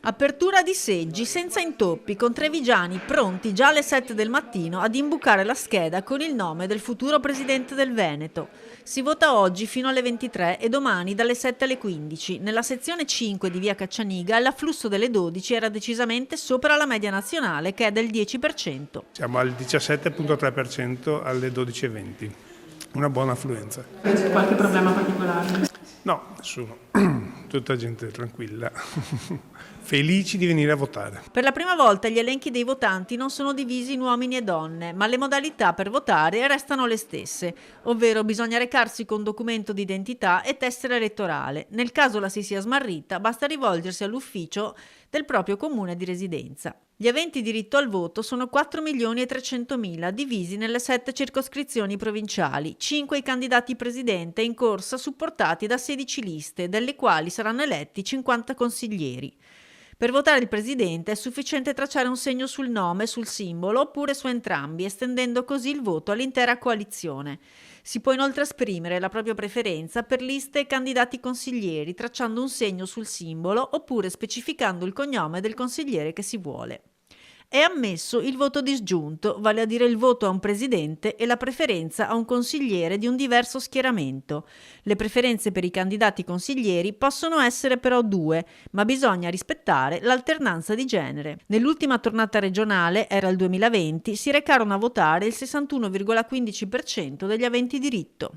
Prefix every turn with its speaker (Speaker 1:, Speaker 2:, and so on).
Speaker 1: Apertura di seggi senza intoppi, con trevigiani pronti già alle 7 del mattino ad imbucare la scheda con il nome del futuro presidente del Veneto. Si vota oggi fino alle 23 e domani dalle 7 alle 15. Nella sezione 5 di via Caccianiga l'afflusso delle 12 era decisamente sopra la media nazionale, che è del 10%.
Speaker 2: Siamo al 17,3% alle 12:20. Una buona affluenza.
Speaker 3: C'è qualche problema particolare?
Speaker 2: No, nessuno. Tutta gente tranquilla. Felici di venire a votare.
Speaker 1: Per la prima volta gli elenchi dei votanti non sono divisi in uomini e donne, ma le modalità per votare restano le stesse, ovvero bisogna recarsi con documento di identità e tessera elettorale. Nel caso la si sia smarrita, basta rivolgersi all'ufficio del proprio comune di residenza. Gli aventi diritto al voto sono 4.300.000, divisi nelle 7 circoscrizioni provinciali, 5 i candidati presidente in corsa supportati da 16 liste, delle quali saranno eletti 50 consiglieri. Per votare il presidente è sufficiente tracciare un segno sul nome, sul simbolo oppure su entrambi, estendendo così il voto all'intera coalizione. Si può inoltre esprimere la propria preferenza per liste e candidati consiglieri, tracciando un segno sul simbolo oppure specificando il cognome del consigliere che si vuole. È ammesso il voto disgiunto, vale a dire il voto a un presidente e la preferenza a un consigliere di un diverso schieramento. Le preferenze per i candidati consiglieri possono essere però 2, ma bisogna rispettare l'alternanza di genere. Nell'ultima tornata regionale, era il 2020, si recarono a votare il 61,15% degli aventi diritto.